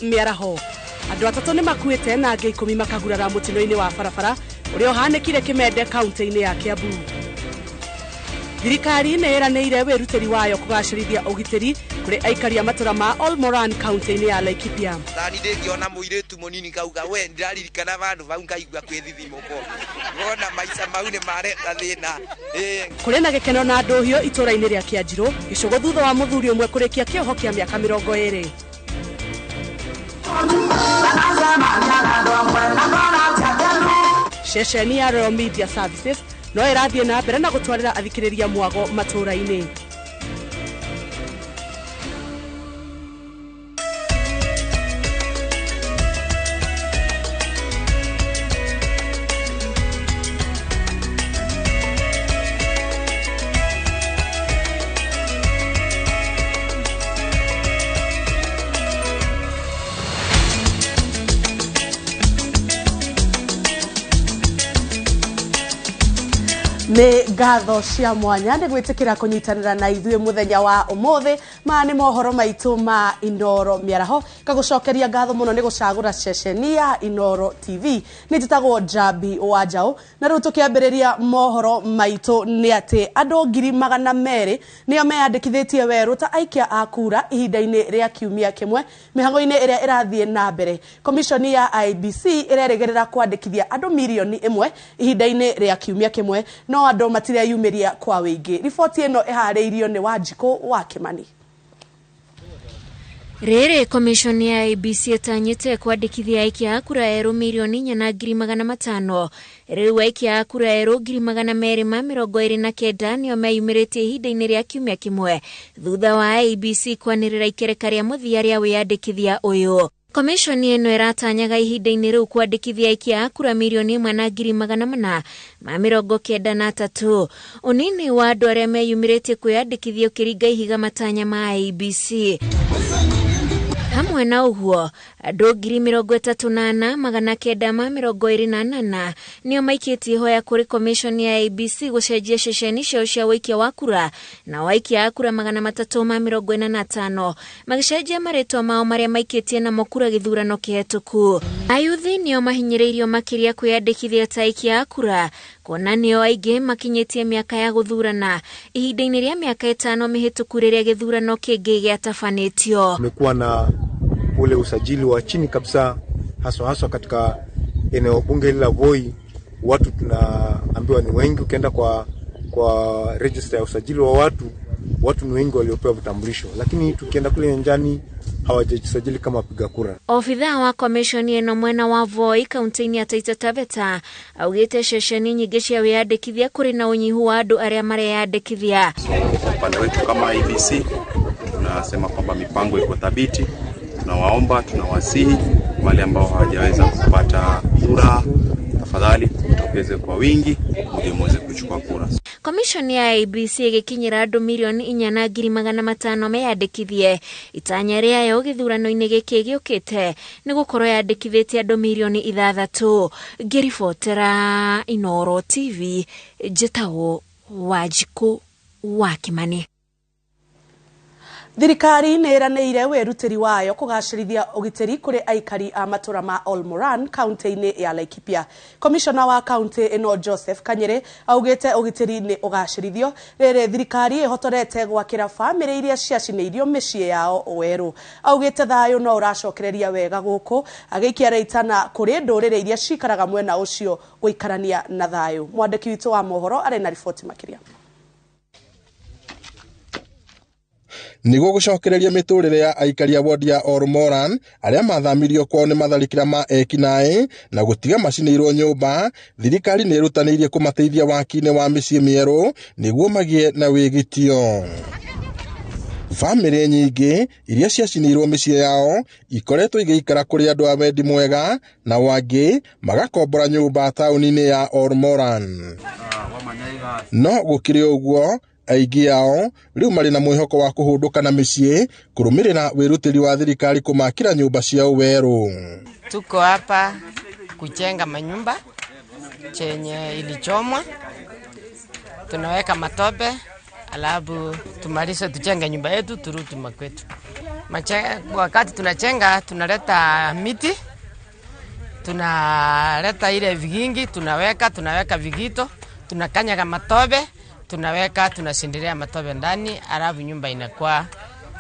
Miaraho andu atatu ni makuite na angi 10 makagurara mutino-ini wa barabara uria uhanikire Kimende kaunti-ini ya Kiambu. Thirikari ni iraneire wirutiri wayo kugacirithia ugitiri kuri aikari a matura ma Olmoran kaunti-ini ya Laikipia. Thani ndingiona muiretu munini kauga we ndirarikana vandu vau ngaigua kwithithimoko ngona maica mau ni mareta thina kuri na gikeno na nduhio itura-ini ria Kianjiru gicugo thutha wa muthuri umwe kurikia kioho kia miaka 20. Ceceni ya Royal Media Services no irathie na mbere na gutwarira athikiriria mwago matura-ini. Ni ngatho cia mwanya ni gwitikira kunyitanira na ithuĩ muthenya wa umuthi ma ni mohoro maitu ma Inoro Miaraho kagucokeria ngatho muno ni gucagura ceceni ya Inoro TV ni njitagwo Jabi Wanjau na riu tukiambiriria mohoro maitu ni ati andu 200,000 nio meyandikithitie weru ta aikia a kura ihinda-ini ria kiumia kimwe mihango-ini iria irathie na mbere. Komishoni ya IBC ireregerera kwandikithia andu milioni 1 ihinda-ini ria kiumia kimwe no andu matireyumiria kwa wingi. Riboti ino ihariirio ni Wanjiko wa Kimani. Rere komishoni ya IBC etanyite kwandikithia aikia kura eru milioni 4,500 riu aikia kura eru 229 nio meyumiritie ihinda-ini ria kiumia kimwe thutha wa IBC kwanirira ikereka ria muthia ria wiyandikithia uyu. Komishoni ino iratanyaga ihinda-ini riu kwandikithia aikia kura milioni 1,493. Unini wa andu aria meyumiritie kwiyandikithia ukiringa ihiga matanya ma IBC. Hamwe na uguo andu 38,928 nio maikitie hoya kuri komishoni ya IBC gucenjia ceceni ciao cia wikia wa kura na waikia kura 345 magicenjia maritwa mao maria maikitie na mokura githurano kihituku. Ayuthi nio mahinyiriirio makiria kwiyandikithia ta aikia kura kona nio aingi makinyitie miaka ya guthurana ihinda-ini ria miaka 5 mihituku riria githurano kingi giatafanitio. Kumekuwa na ule usajili wa chini kabisa haswa katika eneo bunge la Voi. Watu tunaambiwa ni wengi, ukienda kwa register ya usajili wa watu ni wengi waliopewa vitambulisho, lakini tukienda kule nyanjani hawajajisajili kama wapiga kura. Ofitha wa komishoni eno mwena wa Voi kaunti-ini ya Taita Taveta augite ceceni nyingi cia wiyandikithia kuri na unyihu wa andu aria mareyandikithia. Upande wetu kama IBC tunasema kwamba mipango iko thabiti. Tunawaomba, tunawasihi wale ambao hawajaweza kupata kura, tafadhali tokeze kwa wingi ili muweze kuchukua kura. Komishoni ya IBC igikinyira andu milioni 4,500 meyandikithie itanya riayo githurano-ini giki giukite ni gukorwo yandikithitie andu milioni 6. Ngiribotera Inoro TV njitagwo Wanjiko wa Kimani. Thirikari ni iraneire wirutiri wayo kugacirithia ugitiri kuri aikari a matura ma Olmoran kaunti-ini ya Laikipia. Komishona wa kaunti ino Joseph Kanyere augite ugitiri ni ugacirithio rere thirikari ihotorete gwakira family iria ciacineirio micii yao weru. Augite thayo no uracokereria wega guku agiikia reitana kuri ndurire iria cikaraga mwena ucio guikarania na thayo. Mwandiki witu wa mohoro ari na riboti makiria. Nigo gucokereria miturire ya aikari a ward ya Olmoran aria mathamirio kwao ni matharikira ma ekinae na gutiga macinirwo nyumba. Thirikari ni irutanirie kumateithia waki-ini wa micii mieru niguo magie na wigitio. Family nyingi iria ciacinirwo micii yao ikoretwo igiikara kuri andu a wendi mwega na wangi magakombora nyumba tauni-ini ya Olmoran. No gukiri uguo aigi yao riu mari na mwihoko wa kuhunduka na micii kurumirira wirutiri wa thirikari kumakira nyumba ciao weru. Tuko hapa kujenga manyumba chenye ilichomwa, tunaweka matope alafu tumalize tujenge nyumba yetu turudi makwetu. Wakati tunachenga tunaleta miti, tunaleta ile vigingi, tunaweka vigito, tunakanyaga matobe, tunasindilia matobe ndani, alafu nyumba inakuwa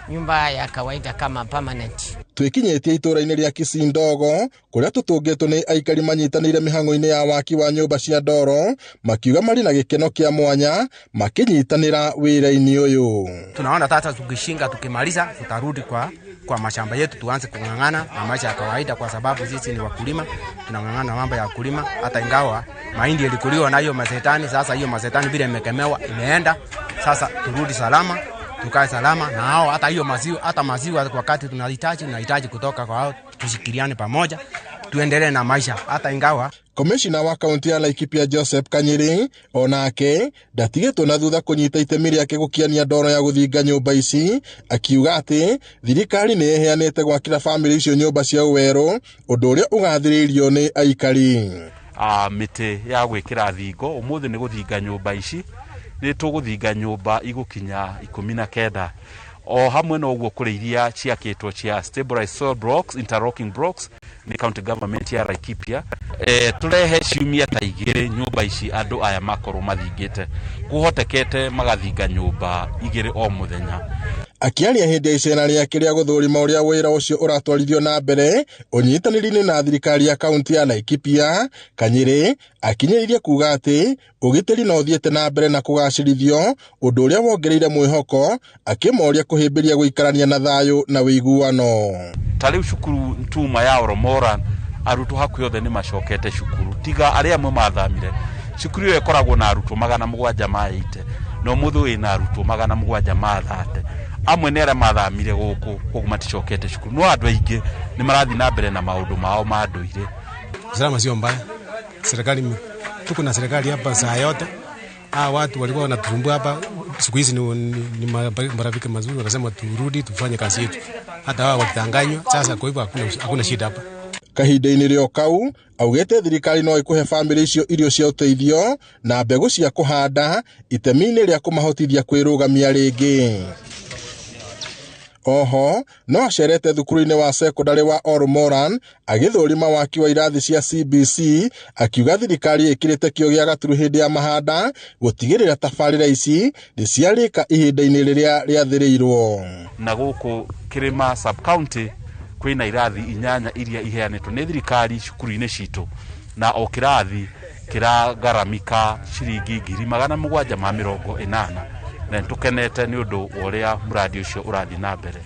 nyumba ya kawaida kama permanent. Twikinyetie itura-ini ria Kisindogo kuria tutungetwo ni aikari manyitanire mihango-ini ya waki wa nyumba cia ndoro, makiuga mari na gikeno kia mwanya makinyitanira wira-ini uyu. Tunaona sasa tukishinga tukimaliza tutarudi kwa mashamba yetu tuanze kungangana na maisha ya kawaida, kwa sababu sisi ni wakulima, tunangangana mambo ya kulima. Hata ingawa mahindi ilikuliwa na hiyo masetani, sasa hiyo masetani vile imekemewa imeenda, sasa turudi salama, tukae salama na hao. Hata hiyo maziwa wakati tunahitaji kutoka kwa hao, tushikiriane pamoja tuendelee na maisha. Hata ingawa Komishina wa kaunti ya Laikipia Joseph Kanyiri onake ndatigetwo na thutha kunyita itemi riake gukiania ndoro ya guthinga nyumba ici, akiuga ati thirikari ni iheanite gwakira family icio nyumba cia uweru, undu uria ugathiririo ni aikari. Miti ya gwikira thingo umuthi ni guthinga nyumba ici, ni tuguthinga nyumba igukinya 19 o hamwe no guo kuriithia ciakitwo cia stabilized soil blocks, interlocking blocks ni county government ya Laikipia. Turehe ciumia ta igiri nyumba ici andu aya makoro mathingite, kuhotekete magathinga nyumba igiri o muthenya. Akiaria hindi ya icena riake ria guthurima uria wira ucio uratwarithio na mbere unyitaniri-ini na thirikari ya kaunti ya Laikipia, Kanyiri akinyiririe kuga ati ugitiri no thiete na mbere na kugacirithio, undu uria wongereire mwihoko, akimoria kuhimbiria guikarania na thayu na wiguano. Tariu cukuru ntuma ya Oromoran aruto hakuyo the ni macokete cukuru, tiga aria amwe mathamire. Cukuru yo ikoragwo na aruto 780 no muthu ina aruto 730. Amwe ni aria mathamire guku koguo maticokete cukuru, no andu aingi ni marathi na mbere na maundu mao ma nduire. Usalama sio mbaya. Serikali, tuko na serikali hapa saa yote. Watu walikuwa wanatusumbua hapa, siku hizi ni marafiki mazuri, wanasema turudi tufanye kazi yetu. Hata wao wakitanganywa, sasa kwa hivyo hakuna shida hapa. Kahinda-ini rio kau augete thirikari no ikuhe family icio irio cia uteithio na mbegu cia kuhanda itemi-ini ria kumahotithia kwirugamia ringi. Oho no acerete thukuru-ini wa secondary wa Oromoran agithurima waki wa irathi cia CBC, akiuga thirikari ikirite kio gia gaturu hindi ya mahanda gutigirira tabarira ici ni ciarika ihinda-ini riria riathiriirwo. Na guku Kirima sub county kwina irathi 8 iria iheanitwo ni thirikari cukuru-ini citu, na o kirathi kiragaramika ciringi 780 na tukenete ni undu uria muradi ucio urathi na mbere.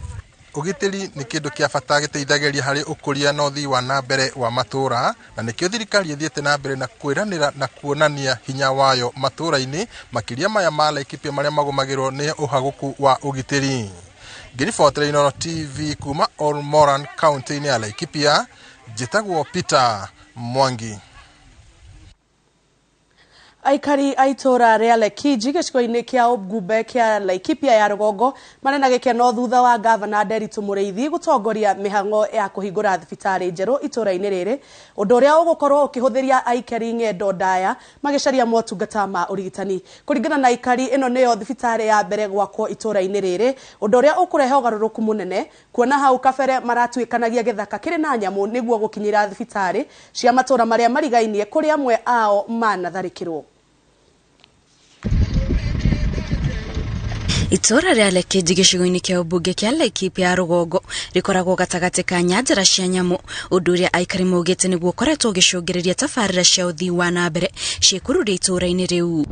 Ugitiri ni kindu kia bata giteithagiria hari ukuria na uthii wa na mbere wa matura, na nikio thirikari ithiete na mbere na kwiranira na kuonania hinya wayo matura-ini makiria maya ma Laikipia maria magumagirwo ni uhaguku wa ugitiri. Ngiribotera Inooro TV kuma Oromoran county-ini ya Laikipia, njitagwo Peter Mwangi. Aikari aitora ria Lekiji gicigo-ini kia Obgumbe kia Laikipia ya Rugongo marena gikeno thutha wa gavana Nderitu Mureithi gutongoria mihango ya kuhingura thibitari njeru itura-ini riri, undu uria ugukorwo ukihuthiria aikari ng'endo ndaya magicaria motungata ma urigitani. Kuringana na aikari, ino niyo thibitari ya mbere gwakwo itura-ini riri, undu uria ukurehe ugaruruku munene, kuona hau kabere maratwikanagia githaka kiri na nyamu niguo gukinyira thibitari cia matura maria marigainie kuri amwe ao manatharikirwo. Itora ria Lekiji gicigo-ini kia ubunge kia Laikipia ya Rugongo rikoragwo gatagati ka nyanjara cia nyamu, undu uria aikari maugite niguo koretwo gicungiriria tabarira cia uthii wa na mbere ciikururia itura-ini riu.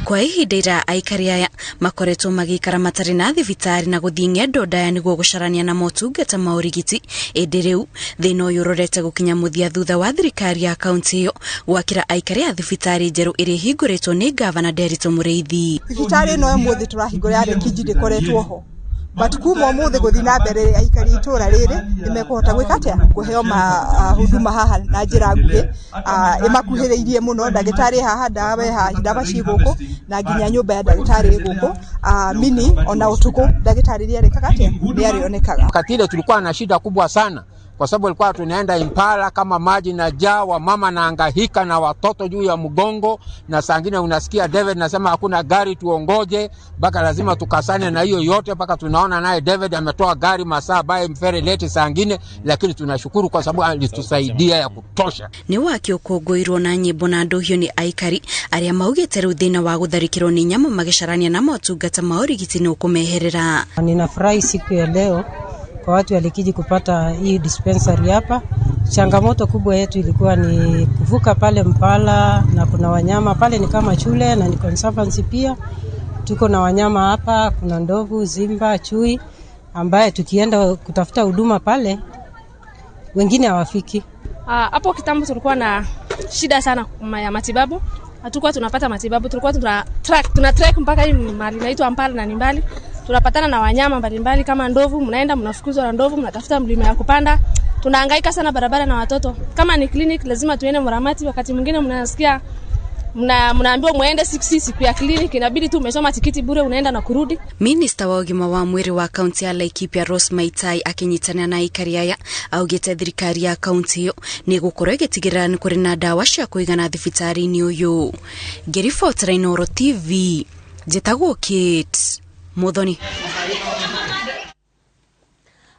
Kwa ihinda ira aikari aya makoretwo magikara matari na thibitari na guthii ng'endo ndaya niguo gucarania na motungata ma urigiti, indi riu thina uyu urorete gukinya muthia thutha wa thirikari ya kaunti iyo gwakira aikari a thibitari njeru iri hinguritwo ni gavana Nderitu Mureithi. Thibitari no emuthi turahingura ya Lekiji ndikoretwo ho, batukuma umuthi guthi na mbere aikari itura riri nimekuhota gwika atia kuheo huduma haha na njira nguhi imakuhiriirie muno. Ndagitari haha ndawa ciguku na nginya nyumba ya ndagitari guku mini ona utuku ndagitari ria rikaga atia ria rionekaga. Wakati ile tulikuwa na shida kubwa sana kwa sababu ilikuwa tunaenda Impala kama maji na jawa, mama naangahika na watoto juu ya mgongo, na saa nyingine unasikia David nasema hakuna gari tuongoje, mpaka lazima tukasane na hiyo yote, mpaka tunaona naye David ametoa gari masaa bae mfere lete saa nyingine, lakini tunashukuru kwa sababu alitusaidia ya kutosha. Ni wakiokongoirwo na nyimbo na ndohio ni aikari aria maugite riu thina wa gutharikirwo ni nyama magisharania na motungata ma urigiti no kumeherera. Ninafurahi siku ya leo kwa watu walikiji kupata hii dispensary hapa. Changamoto kubwa yetu ilikuwa ni kuvuka pale Mpala, na kuna wanyama pale ni kama shule na ni conservancy pia. Tuko na wanyama hapa, kuna ndovu, simba, chui ambaye tukienda kutafuta huduma pale wengine hawafiki. Hapo kitambo tulikuwa na shida sana ya matibabu. Hatukuwa tunapata matibabu, tulikuwa tuna track mpaka hii mahali inaitwa Mpala na ni mbali. Tunapatana na wanyama mbalimbali kama ndovu, mnaenda mnafukuzwa na ndovu, mnatafuta mlima ya kupanda. Tunahangaika sana barabara na watoto. Kama ni clinic lazima tuende Mramati, wakati mwingine mnasikia mnaambiwa muende siku ya clinic, inabidi tu umesoma tikiti bure unaenda na kurudi. Minister wa ugima wa mwiri wa kaunti ya Laikipia Rose Maitai akinyitana na aikari aya augite thirikari ya kaunti hiyo ni gukorwo igitigirira ni kuri na dawa cia kuigana thibitari-ini uyu. Gerifotera Inoro TV jetagwo Kate Muthoni.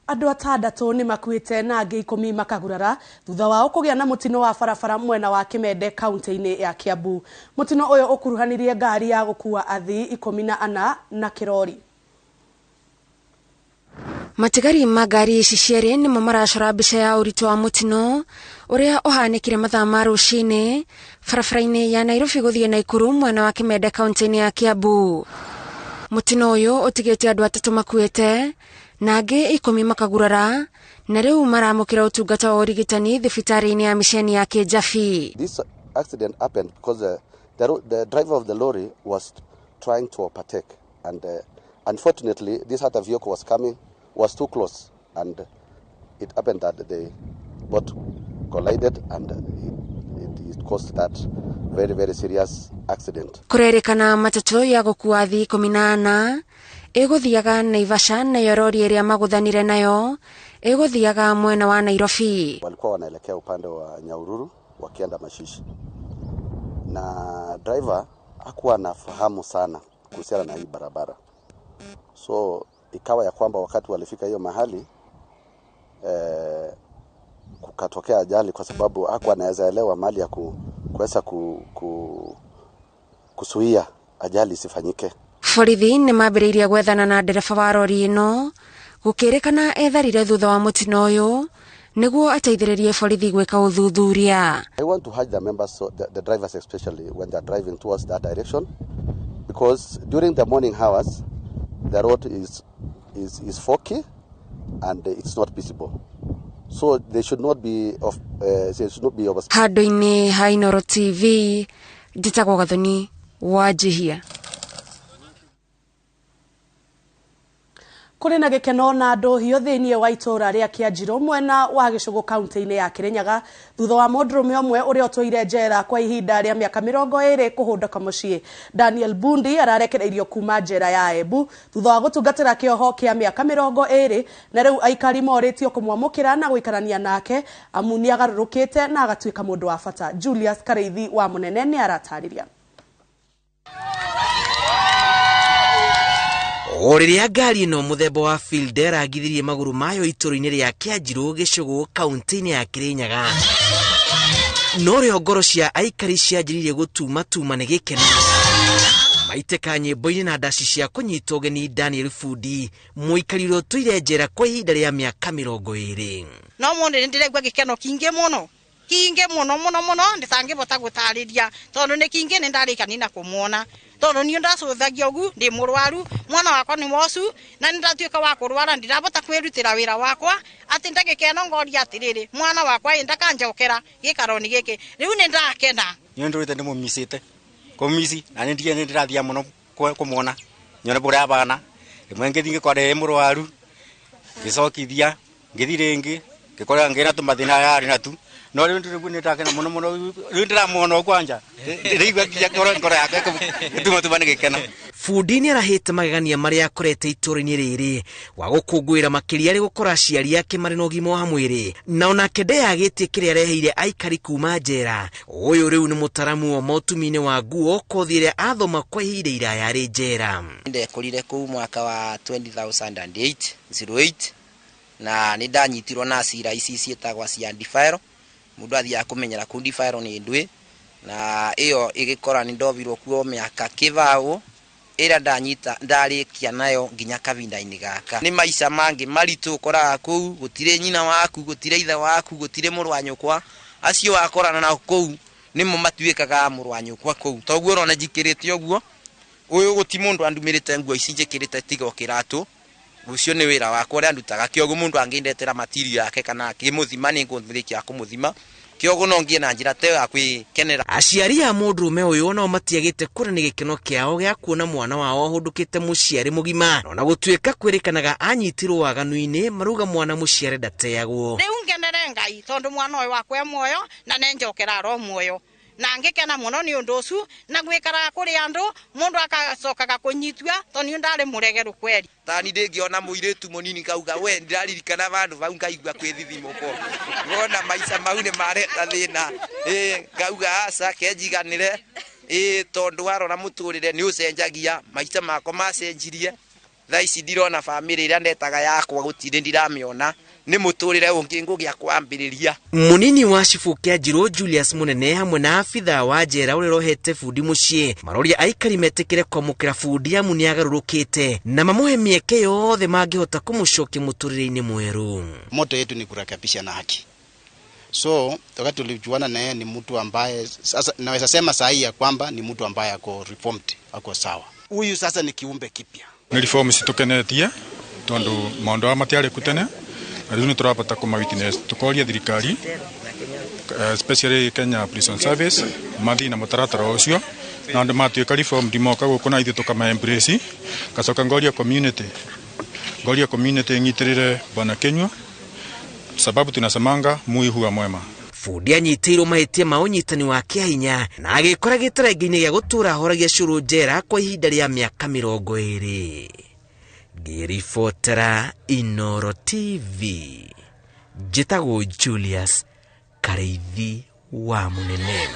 Andu 6 ni makuite na angi 10 makagurara thutha wao kugia na mutino wa barabara mwena wa Kimende kaunti-ini ya Kiambu. Mutino uyo ukuruhanirie ngari ya gukua athii 14 na kirori. Matigari magari ici cierĩ nĩmo maracora mbica ya ũritũ wa mutino ũrĩa ũhanĩkire mathaa ma rũcinĩ barabara-inĩ ya Nairobi gũthiĩ Naikuru mwena wa Kimende kaunti-ini ya Kiambu. Mutino ũyũ ũtigĩte andũ 3 makuĩte na angĩ 10 makagurara, na rĩu maramũkĩra ũtungata wa ũrigitani thibitari-inĩ ya misheni ya Kijabi. This accident happened because the driver of the lorry was trying to overtake, and unfortunately this other vehicle was too close, and it happened that they both collided and it caused that very, very serious accident. Kurerikana matatu ya gukua athii 14 eguthiaga Naivasha na yorori ĩrĩa maguthanire nayo eguthiaga mwena wa Nairobi. Walikuwa wanaelekea upande wa Nyahururu wakienda Mashishi, na driver hakuwa anafahamu sana kuhusiana na hii barabara, so ikawa ya kwamba wakati walifika hiyo mahali kukatokea ajali, kwa sababu hakuwa anaweza elewa mali ya kuweza kusuia ajali isifanyike. Borithi nĩ mambĩrĩirie gwethana na ndereba wa rori ĩno gũkĩrĩkana etharire thutha wa mutino ũyũ nĩguo ateithĩrĩrie borithi gwĩka ũthuthuria. I want to urge the members, the drivers especially when they are driving towards that direction, because during the morning hours the road is foggy and it's not visible, so they should not be of Handũ-inĩ ha Inoro TV njĩtagwo Gathoni Wanjihia. Kuri na gikeno na ndohio thiini wa itura ria Kianjiro mwena wa Gicugu kaunti-ini ya Kirinyaga thutha wa mũndũrũme ũmwe ũrĩa ũtũire njera kwa ihinda rĩa mĩaka 20 kũhũndũka mũciĩ. Daniel Bundi ararekereirio kuma njera ya Embu thutha wa gũtungatĩra kĩoho kĩa mĩaka 20, na rĩu aikari morĩtio kũmwamũkĩra na gũikarania nake amu nĩagarũrũkĩte na agatuĩka mũndũ wa bata. Julius Kareithi wa Mũnene nĩ aratarĩria. Oriria ngari no muthemba wa Fielder agithirie maguru mayo itũro-inĩ rĩa Kianjiro Gicugu kaunti-inĩ ya Kirinyaga. No rĩo ngoro cia aikari cianjĩrĩirie gũtuma nĩ gĩkeno maitĩka nyĩmbo-inĩ na ndaci cia kũnyita ũgeni. Daniel Bundi mũikari ũrĩa ũtũire njera kwa ihinda rĩa mĩaka 20. No mũndũ ndĩregwa gĩkeno kĩingĩ mũno ndĩtangĩbota gũtarĩria tondũ nĩ kĩingĩ nĩ ndarĩkani na kũmuona tondũ niĩ ndacũthagia ũgu ndĩ mũrwaru, mwana wakwa nĩ mocu na nĩ ndatuĩka wa kũrwara, ndirabota kwĩrutĩra wĩra wakwa atĩ ndagĩkeno ngoria atĩrĩrĩ mwana wakwa ndakanjokera gĩkaro-inĩ gĩkĩ rĩu nĩ ndakena. Nĩ ndũrĩte ndĩmũmicĩte kũmici na nĩ ndĩrathia mũno kũmuona nyone bũrĩa abana rĩmwe ngĩthiĩ ngĩkora mũrwaru ngĩcokithia ngĩthiĩ rĩngĩ ngĩkora ngĩna tũmathĩna yarĩ natu no rĩu nĩ ndakena mũno rĩu ndĩramuona kwanja rĩigua ngoro yake gĩtuma nĩ gĩkeno. Fundi nĩ arahĩte magegania marĩa akorete itũũra-inĩ rĩrĩ wa gũkũngũĩra makĩria arĩ gũkora aciari ake marĩ na ũgima wa mwĩrĩ, na ona ndeyagĩtie kĩrĩa areheire aikari kuma njera. Ũyũ rĩu nĩ mũtaramu wa motuminĩ wa nguo, kothi ĩrĩa athoma kwa ihinda iraya arĩ njera. Ndekũrire kũu mwaka wa 2008 na nĩ ndanyitirwo na cira ici ciĩtagwo cia ndifairo. Mũndũ athiaga kũmenyera kũu ndifairo nĩ ndũĩ, na ĩyo ĩgĩkora nĩ ndovirwo kuo mĩaka kĩvaũ ĩrĩa ndarĩkia nayo nginya kavinda-inĩ gaka. Nĩ maica mangĩ maritũ ũkoraga kũu, gũtirĩ nyina waku, gũtirĩ ithe waku, gũtirĩ mũrũ wa nyũkwa. Acio wakorana nao kũu nĩmo matuĩkaga mũrũ wa nyũkwa kũu. Toguo ũrona njikĩrĩte ũguo, ũyũ gũti mũndũ andumĩrĩte nguo ici njĩkĩrĩte tiga kĩratũ. Ũcio nĩ wĩra wakwa ũrĩa ndutaga. Kĩoguo mũndũ angĩndetera matirio yake kana akĩmũthima nĩ ngũthirĩkia kũmũthima. Kĩoguo no ngiye na njĩra teo ya kwĩkenera. Aciari a mũndũrũme ũyũ nao matiagĩte kuonania gĩkeno kĩao gĩa kuona mwana wao ahũndũkĩte mũciari mũgima, na gũtuĩka kwĩrĩkanaga anyitirwo waganu-inĩ, maruga mwana mũciari ndateagwo. Rĩu ngenere Ngai tondũ mwana ũyũ wakwa e muoyo na nenjokera ro muoyo, na ngĩkena mũno nĩ ũndũ ũcio, na gwĩkaraga kũrĩ andũ mũndũ akacokaga kũnyitwa tondũ nĩ ndarĩ mũregeru kweri. Tani ndĩngĩona mũirĩtu mũnini kauga we ndĩraririkana vandu vau ngaigua kwĩthithimũko. Ngona maica mau nĩ mareta thĩna. Ngauga aca kenjiganĩre tondũ warora mũtũrĩre nĩ ũcenjagia. Maica makwa macenjirie. Thaa ici ndirona bamĩrĩ ĩrĩa ndetaga yakwa gũtirĩ ndiramĩona. Nĩ mũtũrĩre ũngĩ ngũgĩa kwambĩrĩria. Munini wa Cibu Kĩanjĩrũ Julius Mũnene hamwe na abitha wa njera ũrĩa rohete fundi mũciĩ maroria aikari metĩkĩre kwamũkĩra fundi amu nĩ agarũrũkĩte na mamũhe mĩeke yothe mangĩhota kũmũcokia mũtũrĩre-inĩ mwerũ. Moto yetu ni kurekebisha na haki. So wakati tulijuana na yeye ni mtu ambaye sasa naweza sema sahi ya kwamba ni mtu ambaye ako reformed, ako sawa. Huyu sasa ni kiumbe kipya. Ni reform situkenetie tondu maundu amatiare kutene. Rĩu nĩ tũrabata kũma witness tukoria thirikari especially Kenya Prison Service mathi na mũtaratara ũcio na andũ matuĩka reformed moka gũkũ na ithuĩ tukama embrace gacoka ngoria community nyitĩrĩre bwana Kenywa sababu tunasemanga muihua mwema. Fundi anyitĩirwo mahĩtia ma ũnyitani wa kĩahinya na agĩkora gĩtara-inĩ gĩa gũtũra ahoragia cũrũ njera kwa ihinda rĩa mĩaka 20. Ngĩribotera Inooro TV, njĩtagwo Julius Kareithi wa Mũnene.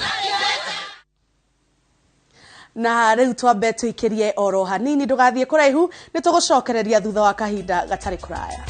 Na rĩu twambe tũikĩrie oro hanini ndũgathiĩ kũraihu, nĩ tũgũcokereria thutha wa kahinda gatarĩ kũraya.